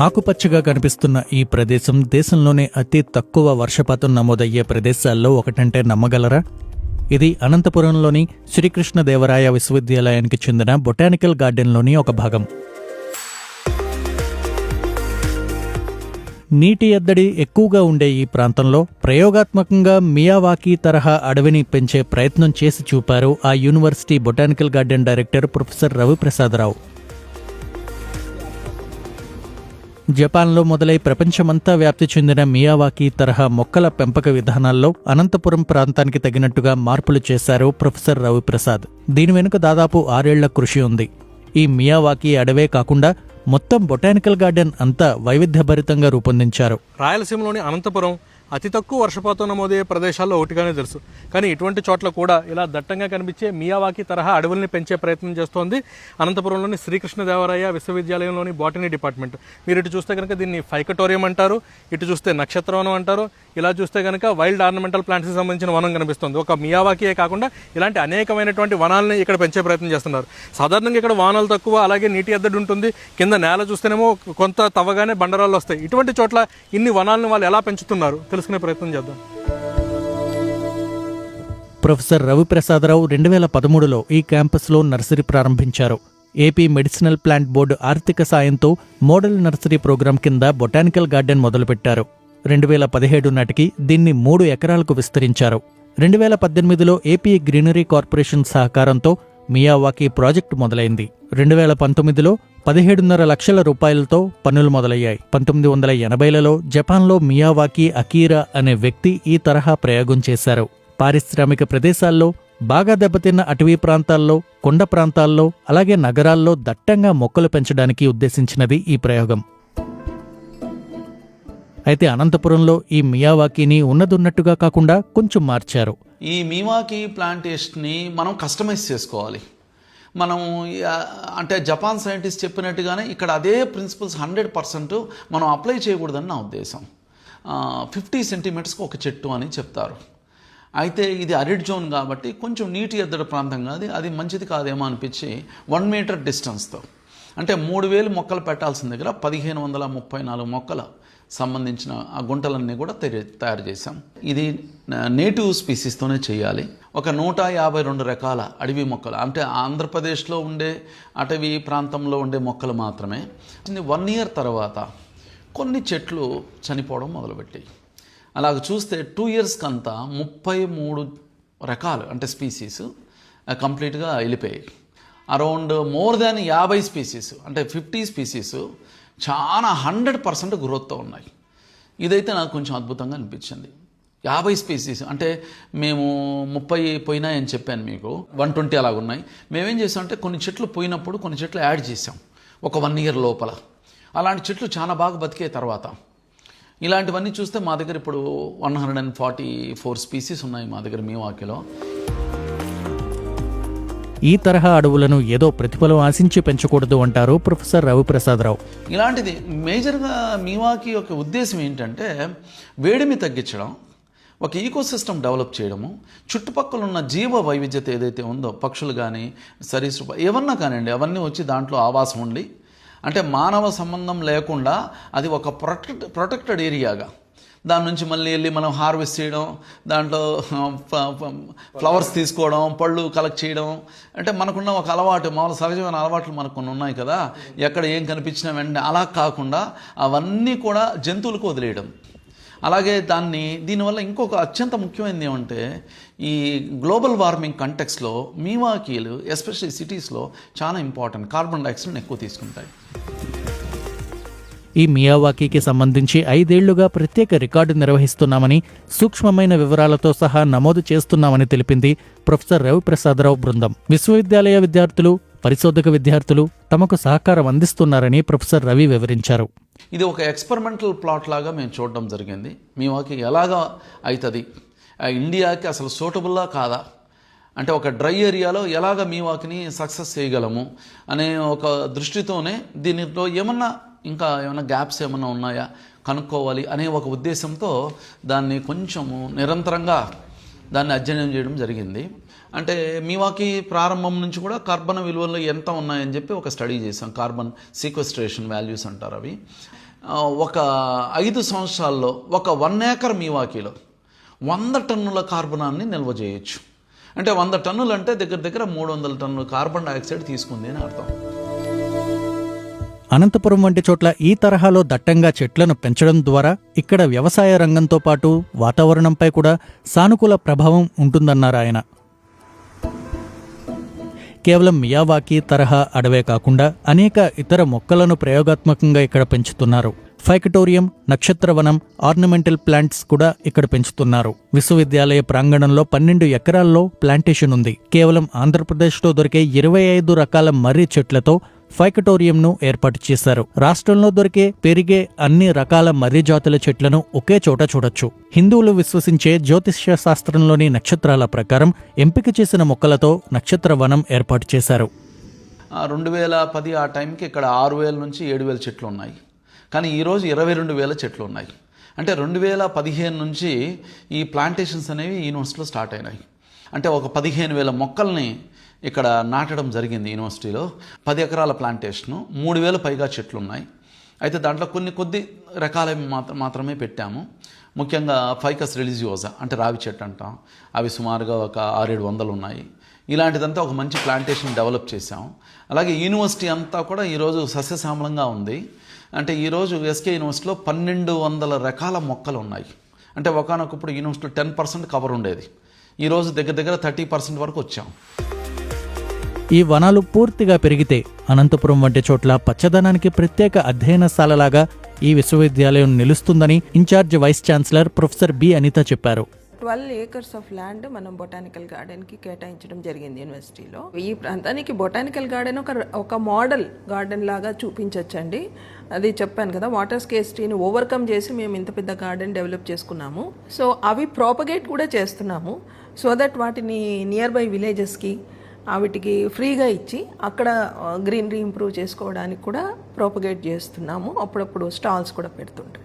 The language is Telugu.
ఆకుపచ్చగా కనిపిస్తున్న ఈ ప్రదేశం దేశంలోనే అతి తక్కువ వర్షపాతం నమోదయ్యే ప్రదేశాల్లో ఒకటంటే నమ్మగలరా? ఇది అనంతపురంలోని శ్రీకృష్ణదేవరాయ విశ్వవిద్యాలయానికి చెందిన బొటానికల్ గార్డెన్లోని ఒక భాగం. నీటి ఎద్దడి ఎక్కువగా ఉండే ఈ ప్రాంతంలో ప్రయోగాత్మకంగా మియావాకీ తరహా అడవిని పెంచే ప్రయత్నం చేసి చూపారు ఆ university botanical garden director professor Raviprasadarao. జపాన్లో మొదలై ప్రపంచమంతా వ్యాప్తి చెందిన మియావాకీ తరహా మొక్కల పెంపక విధానాల్లో అనంతపురం ప్రాంతానికి తగినట్టుగా మార్పులు చేశారు ప్రొఫెసర్ రవిప్రసాద్. దీని వెనుక దాదాపు 6 ఏళ్ల కృషి ఉంది. ఈ మియావాకీ అడవే కాకుండా మొత్తం బొటానికల్ గార్డెన్ అంతా వైవిధ్యభరితంగా రూపొందించారు. రాయలసీమలోని అనంతపురం అతి తక్కువ వర్షపాతం నమోదయ్యే ప్రదేశాల్లో ఒకటిగానే తెలుసు. కానీ ఇటువంటి చోట్ల కూడా ఇలా దట్టంగా కనిపించే మియావాకీ తరహా అడవుల్ని పెంచే ప్రయత్నం చేస్తోంది అనంతపురంలోని శ్రీకృష్ణదేవరాయ విశ్వవిద్యాలయంలోని బాటనీ డిపార్ట్మెంట్. మీరు ఇటు చూస్తే కనుక దీన్ని ఫైకటోరియం అంటారు, ఇటు చూస్తే నక్షత్రవనం అంటారు, ఇలా చూస్తే కనుక వైల్డ్ ఆర్నమెంటల్ ప్లాంట్స్కి సంబంధించిన వనం కనిపిస్తుంది. ఒక మియావాకీయే కాకుండా ఇలాంటి అనేకమైనటువంటి వనాలని ఇక్కడ పెంచే ప్రయత్నం చేస్తున్నారు. సాధారణంగా ఇక్కడ వానలు తక్కువ, అలాగే నీటి ఎద్దడి ఉంటుంది. కింద నేల చూస్తేనేమో కొంత తవ్వగానే బండరాళ్ళు వస్తాయి. ఇటువంటి చోట్ల ఇన్ని వనాలను వాళ్ళు ఎలా పెంచుతున్నారు తెలుసుకునే ప్రయత్నం చేద్దాం. ప్రొఫెసర్ రవిప్రసాదరావు 2013లో ఈ క్యాంపస్లో నర్సరీ ప్రారంభించారు. ఏపీ మెడిసినల్ ప్లాంట్ బోర్డు ఆర్థిక సాయంతో మోడల్ నర్సరీ ప్రోగ్రాం కింద బొటానికల్ గార్డెన్ మొదలుపెట్టారు. 2017 నాటికి దీన్ని 3 ఎకరాలకు విస్తరించారు. 2018లో ఏపీ గ్రీనరీ కార్పొరేషన్ సహకారంతో మియావాకీ ప్రాజెక్టు మొదలైంది. 2019లో 17.5 లక్షల రూపాయలతో పనులు మొదలయ్యాయి. 1980లలో జపాన్లో మియావాకీ అకీరా అనే వ్యక్తి ఈ తరహా ప్రయోగం చేశారు. పారిశ్రామిక ప్రదేశాల్లో, బాగా దెబ్బతిన్న అటవీ ప్రాంతాల్లో, కొండ ప్రాంతాల్లో, అలాగే నగరాల్లో దట్టంగా మొక్కలు పెంచడానికి ఉద్దేశించినది ఈ ప్రయోగం. అయితే అనంతపురంలో ఈ మియావాకీని ఉన్నదున్నట్టుగా కాకుండా కొంచెం మార్చారు. ఈ మియావాకీ ప్లాంటేషన్ని మనం కస్టమైజ్ చేసుకోవాలి. మనం అంటే జపాన్ సైంటిస్ట్ చెప్పినట్టుగానే ఇక్కడ అదే ప్రిన్సిపల్స్ 100% మనం అప్లై చేయకూడదని నా ఉద్దేశం. 50 సెంటీమీటర్స్కి ఒక చెట్టు అని చెప్తారు. అయితే ఇది అరిడ్ జోన్ కాబట్టి కొంచెం నీటి ఎద్దడి ప్రాంతం కాదు, అది మంచిది కాదేమో అనిపించి 1 మీటర్ డిస్టెన్స్తో అంటే 3000 మొక్కలు పెట్టాల్సిన దగ్గర 1534 మొక్కల సంబంధించిన ఆ గుంటలన్నీ కూడా తయారు చేశాం. ఇది నేటివ్ స్పీసీస్తోనే చేయాలి. ఒక 152 రకాల అడవి మొక్కలు, అంటే ఆంధ్రప్రదేశ్లో ఉండే అటవీ ప్రాంతంలో ఉండే మొక్కలు మాత్రమే. 1 ఇయర్ తర్వాత కొన్ని చెట్లు చనిపోవడం మొదలుపెట్టాయి. అలాగ చూస్తే 2 ఇయర్స్కి అంతా 33 రకాలు అంటే స్పీసీస్ కంప్లీట్గా వెళ్ళిపోయాయి. అరౌండ్ మోర్ దాన్ 50 స్పీసీస్ అంటే 50 స్పీసీస్ చాలా 100% గ్రోత్తో ఉన్నాయి. ఇదైతే నాకు కొంచెం అద్భుతంగా అనిపించింది. 50 స్పీసీస్ అంటే మేము 30 పోయినాయని చెప్పాను మీకు, 120 అలాగున్నాయి. మేమేం చేసామంటే కొన్ని చెట్లు పోయినప్పుడు కొన్ని చెట్లు యాడ్ చేసాం ఒక 1 ఇయర్ లోపల. అలాంటి చెట్లు చాలా బాగా బతికే తర్వాత ఇలాంటివన్నీ చూస్తే మా దగ్గర ఇప్పుడు 144 స్పీసీస్ ఉన్నాయి మా దగ్గర మియావాకీలో. ఈ తరహా అడవులను ఏదో ప్రతిఫలం ఆశించి పెంచకూడదు అంటారు ప్రొఫెసర్ రవిప్రసాదరావు. ఇలాంటిది మేజర్గా మియావాకీ యొక్క ఉద్దేశం ఏంటంటే వేడిమి తగ్గించడం, ఒక ఈకోసిస్టమ్ డెవలప్ చేయడము, చుట్టుపక్కల ఉన్న జీవ వైవిధ్యత ఏదైతే ఉందో పక్షులు కానీ సరీసృప ఏమన్నా కానివ్వండి అవన్నీ వచ్చి దాంట్లో ఆవాసం ఉండి, అంటే మానవ సంబంధం లేకుండా అది ఒక ప్రొటెక్టెడ్ ఏరియాగా దాని నుంచి మళ్ళీ వెళ్ళి మనం హార్వెస్ట్ చేయడం, దాంట్లో ఫ్లవర్స్ తీసుకోవడం, పళ్ళు కలెక్ట్ చేయడం, అంటే మనకున్న ఒక అలవాటు, మామూలు సహజమైన అలవాట్లు మనకు కొన్ని ఉన్నాయి కదా, ఎక్కడ ఏం కనిపించినా వెంటనే అలా కాకుండా అవన్నీ కూడా జంతువులకు వదిలేయడం. అలాగే దీనివల్ల ఇంకొక అత్యంత ముఖ్యమైనది ఏమంటే ఈ గ్లోబల్ వార్మింగ్ కంటెక్స్లో మియావాకీలు ఎస్పెషల్లీ సిటీస్లో చాలా ఇంపార్టెంట్, కార్బన్ డైఆక్సైడ్ని ఎక్కువ తీసుకుంటాయి. ఈ మియావాకీకి సంబంధించి 5 ఏళ్లుగా ప్రత్యేక రికార్డు నిర్వహిస్తున్నామని, సూక్ష్మమైన వివరాలతో సహా నమోదు చేస్తున్నామని తెలిపింది ప్రొఫెసర్ రవిప్రసాదరావు బృందం. విశ్వవిద్యాలయ విద్యార్థులు, పరిశోధక విద్యార్థులు తమకు సహకారం అందిస్తున్నారని ప్రొఫెసర్ రవి వివరించారు. ఇది ఒక ఎక్స్పెరిమెంటల్ ప్లాట్ లాగా మేము చూడడం జరిగింది. మియావాకీ ఎలాగా అవుతుంది, ఇండియాకి అసలు సూటబుల్లా కాదా, అంటే ఒక డ్రై ఏరియాలో ఎలాగ మియావాకీని సక్సెస్ చేయగలము అనే ఒక దృష్టితోనే దీనిలో ఏమన్నా గ్యాప్స్ ఏమన్నా ఉన్నాయా కనుక్కోవాలి అనే ఒక ఉద్దేశంతో దాన్ని కొంచెము నిరంతరంగా దాన్ని అధ్యయనం చేయడం జరిగింది. అంటే మియావాకీ ప్రారంభం నుంచి కూడా కార్బన్ విలువలు ఎంత ఉన్నాయని చెప్పి ఒక స్టడీ చేసాం. కార్బన్ సీక్వెస్ట్రేషన్ వాల్యూస్ అంటారు అవి. ఒక 5 సంవత్సరాల్లో ఒక 1 ఏకర్ మీవాకీలో 100 టన్నుల కార్బనాన్ని నిల్వ చేయొచ్చు. అంటే 100 టన్నులు అంటే దగ్గర దగ్గర 300 టన్నుల కార్బన్ డైఆక్సైడ్ తీసుకుంది అని అర్థం. అనంతపురం వంటి చోట్ల ఈ తరహాలో దట్టంగా చెట్లను పెంచడం ద్వారా ఇక్కడ వ్యవసాయ రంగంతో పాటు వాతావరణంపై కూడా సానుకూల ప్రభావం ఉంటుందన్నారు ఆయన. కేవలం మియావాకీ తరహా అడవే కాకుండా అనేక ఇతర మొక్కలను ప్రయోగాత్మకంగా ఇక్కడ పెంచుతున్నారు. ఫైకటోరియం, నక్షత్రవనం, ఆర్నమెంటల్ ప్లాంట్స్ కూడా ఇక్కడ పెంచుతున్నారు. విశ్వవిద్యాలయ ప్రాంగణంలో 12 ఎకరాల్లో ప్లాంటేషన్ ఉంది. కేవలం ఆంధ్రప్రదేశ్లో దొరికే 25 రకాల మర్రి చెట్లతో ఫైకటోరియంను ఏర్పాటు చేశారు. రాష్ట్రంలో దొరికే పెరిగే అన్ని రకాల మర్రి జాతుల చెట్లను ఒకే చోట చూడొచ్చు. హిందువులు విశ్వసించే జ్యోతిష్య శాస్త్రంలోని నక్షత్రాల ప్రకారం ఎంపిక చేసిన మొక్కలతో నక్షత్రవనం ఏర్పాటు చేశారు. 2010 ఆ టైంకి ఇక్కడ 6,000 నుంచి 7,000 చెట్లు ఉన్నాయి. కానీ ఈరోజు 22,000 చెట్లు ఉన్నాయి. అంటే 2015 నుంచి ఈ ప్లాంటేషన్స్ అనేవి యూనివర్సిటీలో స్టార్ట్ అయినాయి. అంటే ఒక 15,000 మొక్కల్ని ఇక్కడ నాటడం జరిగింది యూనివర్సిటీలో. 10 ఎకరాల ప్లాంటేషను, 3,000 పైగా చెట్లు ఉన్నాయి. అయితే దాంట్లో కొద్ది రకాల మాత్రమే పెట్టాము. ముఖ్యంగా ఫైకస్ రిలీజియోసా అంటే రావి చెట్టు అంటాం, అవి సుమారుగా ఒక 600-700 ఉన్నాయి. ఇలాంటిదంతా ఒక మంచి ప్లాంటేషన్ డెవలప్ చేశాం. అలాగే యూనివర్సిటీ అంతా కూడా ఈరోజు సస్యశ్యామలంగా ఉంది. అంటే ఈరోజు ఎస్కే యూనివర్సిటీలో 1,200 రకాల మొక్కలు ఉన్నాయి. అంటే ఒకనొకప్పుడు యూనివర్సిటీలో 10% కవర్ ఉండేది. ఈరోజు దగ్గర దగ్గర 30% వరకు వచ్చాం. ఈ వనాలు పూర్తిగా పెరిగితే అనంతపురం వంటి చోట్ల పచ్చదనానికి ప్రత్యేక అధ్యయనశాలలాగా ఈ విశ్వవిద్యాలయం నిలుస్తుందని in charge vice chancellor professor B Anitha చెప్పారు. 12 acres ఆఫ్ ల్యాండ్ మనం బొటానికల్ గార్డెన్కి కేటాయించడం జరిగింది యూనివర్సిటీలో. ఈ ప్రాంతానికి బొటానికల్ గార్డెన్ ఒక మోడల్ గార్డెన్ లాగా చూపించవచ్చండి. అది చెప్పాను కదా, వాటర్ స్కేర్సిటీని ఓవర్కమ్ చేసి మేము ఇంత పెద్ద గార్డెన్ డెవలప్ చేసుకున్నాము. సో అవి ప్రాపగేట్ కూడా చేస్తున్నాము. సో దట్ వాటిని నియర్ బై విలేజెస్కి వాటికి ఫ్రీగా ఇచ్చి అక్కడ గ్రీనరీ ఇంప్రూవ్ చేసుకోవడానికి కూడా ప్రాపగేట్ చేస్తున్నాము. అప్పుడప్పుడు స్టాల్స్ కూడా పెడుతుంటాం.